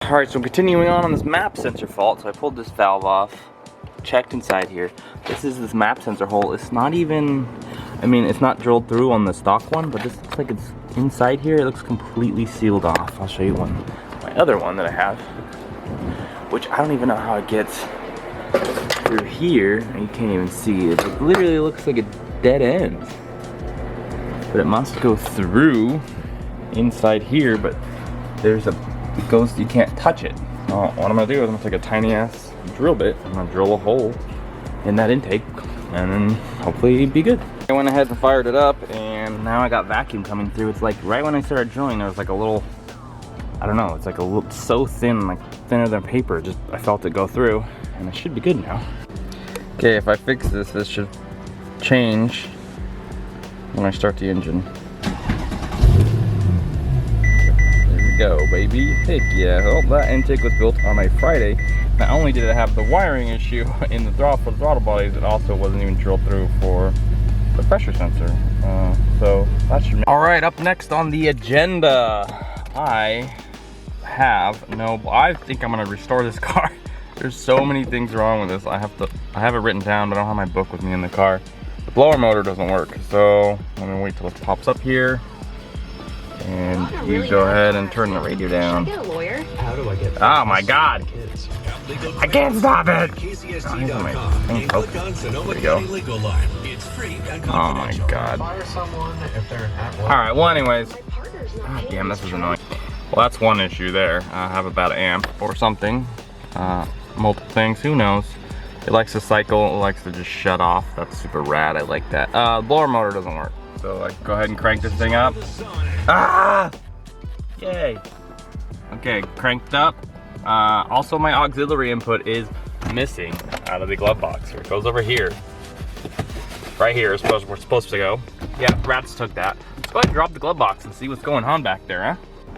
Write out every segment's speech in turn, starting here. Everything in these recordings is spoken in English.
Alright, so continuing on this map sensor fault. So I pulled this valve off, checked inside here. This is this map sensor hole. It's not even, I mean, it's not drilled through on the stock one, but this looks like it's inside here. It looks completely sealed off. I'll show you my other one that I have, which I don't even know how it gets through here. You can't even see it. It literally looks like a dead end. But it must go through inside here, but there's a, it goes, you can't touch it. What I'm gonna do is I'm gonna take a tiny ass drill bit, I'm gonna drill a hole in that intake, and then hopefully be good. I went ahead and fired it up, and now I got vacuum coming through. It's like right when I started drilling, there was like a little, I don't know, it's like a little, so thin, like thinner than paper. Just, I felt it go through, and it should be good now. Okay, if I fix this, this should change when I start the engine. There we go, baby. Heck yeah. Well, that intake was built on a Friday. Not only did it have the wiring issue in the throttle for the throttle bodies, it also wasn't even drilled through for the pressure sensor. So that should. All right, up next on the agenda, I think I'm gonna restore this car. There's so many things wrong with this. I have it written down, but I don't have my book with me in the car. The blower motor doesn't work, so I'm gonna wait till it pops up here. And you go ahead and turn the radio down. Should I get a lawyer? How do I get that? Oh my God! I can't stop it! There we go. Oh my God. Alright, well anyways. Oh, damn, this is annoying. Well, that's one issue there. I have about an amp or something. Multiple things, who knows. It likes to cycle, it likes to just shut off. That's super rad, I like that. The blower motor doesn't work. So I go ahead and crank this thing up. Ah! Yay. Okay, cranked up. Also my auxiliary input is missing out of the glove box. Here, it goes over here. Right here is where we're supposed to go. Yeah, rats took that. Let's go ahead and drop the glove box and see what's going on back there, huh?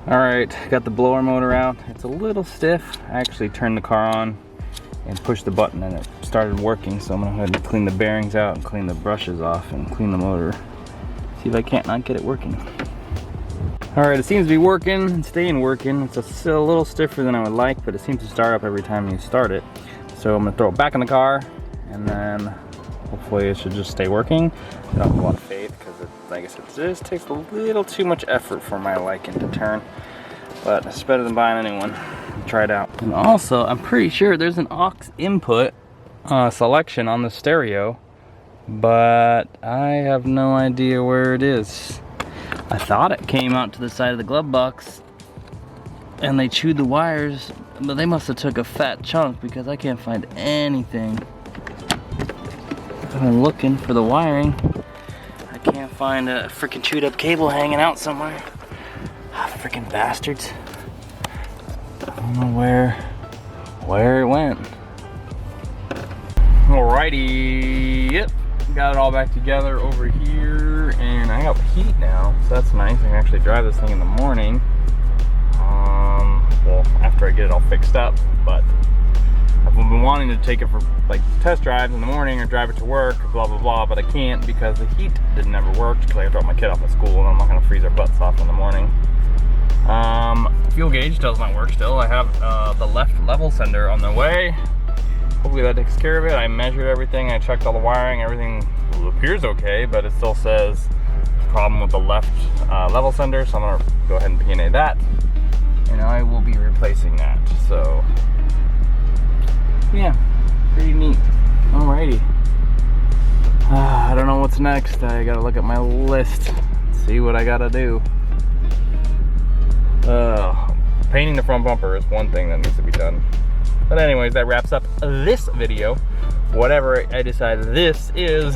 All right, got the blower motor out. It's a little stiff. I actually turned the car on and pushed the button and it started working. So I'm gonna go ahead and clean the bearings out and clean the brushes off and clean the motor. See if I can't not get it working. All right, it seems to be working and staying working. It's still a little stiffer than I would like, but it seems to start up every time you start it. So I'm gonna throw it back in the car, and then hopefully it should just stay working. I don't have a lot of faith because, like I said, it just takes a little too much effort for my liking to turn. But it's better than buying a new one. Try it out. And also, I'm pretty sure there's an aux input selection on the stereo, but I have no idea where it is. I thought it came out to the side of the glove box and they chewed the wires, but they must have took a fat chunk because I can't find anything. I've been looking for the wiring. I can't find a freaking chewed up cable hanging out somewhere. Ah, freaking bastards. I don't know where it went. Alrighty, yep. Got it all back together over here, and I got heat now, so that's nice. I can actually drive this thing in the morning. Well, after I get it all fixed up, but I've been wanting to take it for like test drives in the morning or drive it to work, blah blah blah, but I can't because the heat never worked because I dropped my kid off at school and I'm not gonna freeze our butts off in the morning. Fuel gauge does not work still. I have the left level sender on the way. Hopefully that takes care of it. I measured everything, I checked all the wiring, everything appears okay, but it still says problem with the left level sender, so I'm gonna go ahead and P&A that, and I will be replacing that. So, yeah, pretty neat. Alrighty. I don't know what's next. I gotta look at my list, see what I gotta do. Painting the front bumper is one thing that needs to be done. But anyways, that wraps up this video, whatever I decide this is.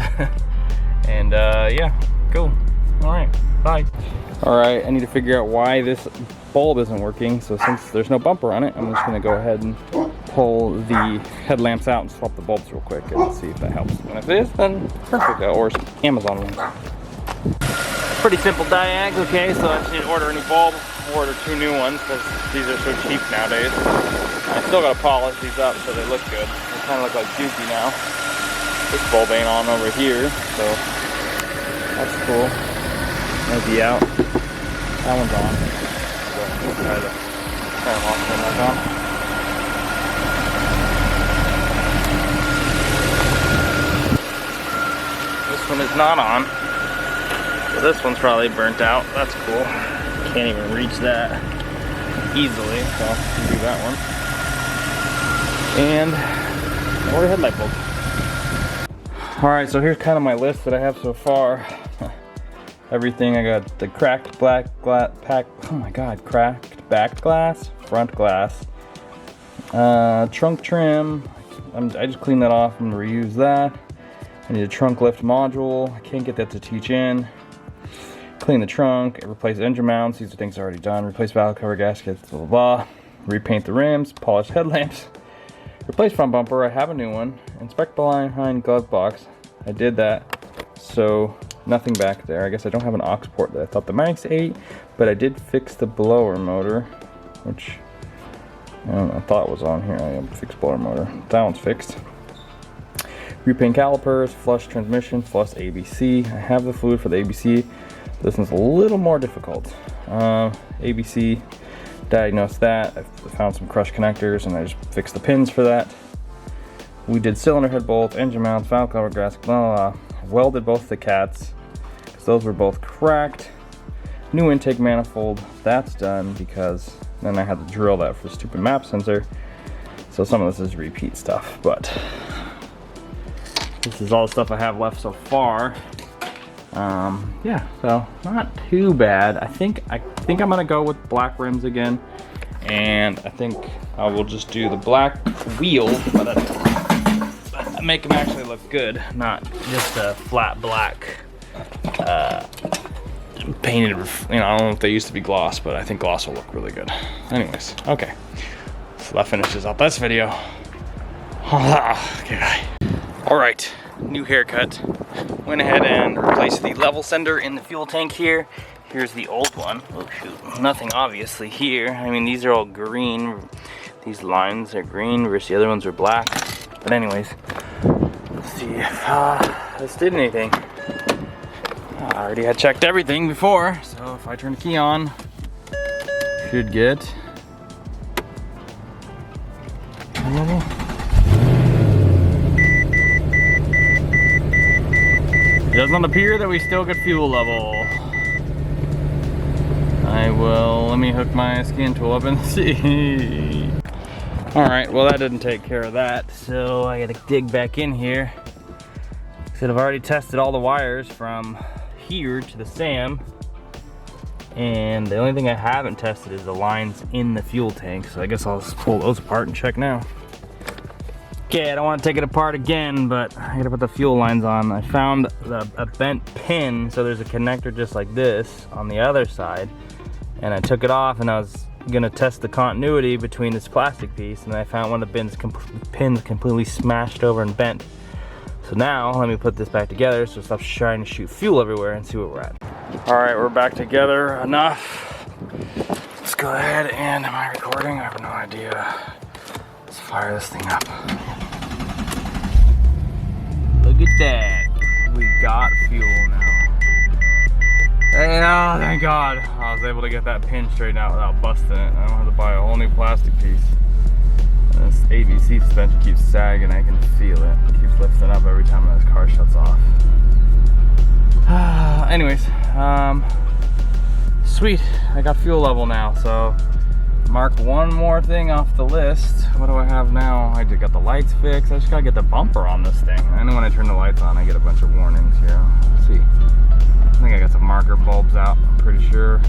And yeah, cool. All right, bye. All right, I need to figure out why this bulb isn't working. So since there's no bumper on it, I'm just gonna go ahead and pull the headlamps out and swap the bulbs real quick and see if that helps. And if it is, then perfect, or Amazon ones. Pretty simple diag, okay, so I just need to order a new bulb, order 2 new ones because these are so cheap nowadays. I still gotta polish these up so they look good. They kind of look like dookie now. This bulb ain't on over here, so that's cool. Might be out. That one's on. So we'll try the Turn them off, turn those on. This one is not on. So this one's probably burnt out. That's cool. Can't even reach that easily, so I'll do that one. And more headlight bulb. Alright, so here's kind of my list that I have so far. Everything, I got the cracked black glass pack. Oh my god, cracked back glass, front glass, trunk trim. I just cleaned that off. I'm gonna reuse that. I need a trunk lift module. I can't get that to teach in. Clean the trunk, replace engine mounts. These are things already done. Replace valve cover gaskets, blah blah blah. Repaint the rims, polish headlamps. Replace front bumper. I have a new one. Inspect the line behind glove box. I did that. So nothing back there. I guess I don't have an aux port that I thought the Max 8, but I did fix the blower motor, which I don't know, I thought was on here. I have a fixed blower motor. That one's fixed. Repaint calipers, flush transmission, flush ABC. I have the fluid for the ABC. This one's a little more difficult. ABC, diagnosed that. I found some crushed connectors and I just fixed the pins for that. We did cylinder head bolts, engine mounts, valve cover gasket, blah, blah, blah. Welded both the cats because those were both cracked. New intake manifold, that's done because then I had to drill that for the stupid map sensor. So some of this is repeat stuff, but this is all the stuff I have left so far. Yeah, so not too bad. I think I'm gonna go with black rims again, and I think I will just do the black wheel, but make them actually look good, not just a flat black painted. You know, I don't know if they used to be gloss, but I think gloss will look really good. Anyways, okay, so that finishes out this video. Okay. All right, new haircut. Went ahead and replaced the level sender in the fuel tank here. Here's the old one. Oh shoot, nothing obviously here. I mean, these are all green. These lines are green, versus the other ones are black. But anyways, let's see if this did anything. I already had checked everything before, so if I turn the key on, should get level. It does not appear that we still get fuel level. Let me hook my scan tool up and see. All right, well that didn't take care of that, so I gotta dig back in here. So I've already tested all the wires from here to the SAM, and the only thing I haven't tested is the lines in the fuel tank, so I guess I'll just pull those apart and check now. Okay, I don't want to take it apart again, but I gotta put the fuel lines on. I found a bent pin, so there's a connector just like this on the other side, and I took it off and I was gonna test the continuity between this plastic piece, and I found one of the pins completely smashed over and bent. So now let me put this back together so it stops trying to shoot fuel everywhere and see where we're at. All right, we're back together enough. Let's go ahead and, am I recording? I have no idea. Let's fire this thing up. Look at that. We got fuel now. Hey, oh, thank God. I was able to get that pin straightened out without busting it. I don't have to buy a whole new plastic piece. And this ABC suspension keeps sagging. I can feel it. It keeps lifting up every time this car shuts off. Anyways, sweet. I got fuel level now, so mark one more thing off the list. What do I have now? I just got the lights fixed. I just gotta get the bumper on this thing. I know when I turn the lights on, I get a bunch of warnings here. Let's see. I think I got some marker bulbs out, I'm pretty sure.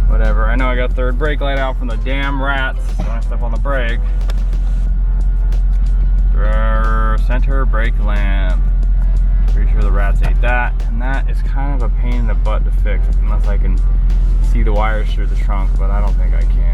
Whatever. I know I got third brake light out from the damn rats when I step on the brake. Center brake lamp. Pretty sure the rats ate that. And that is kind of a pain in the butt to fix, unless I can see the wires through the trunk, but I don't think I can.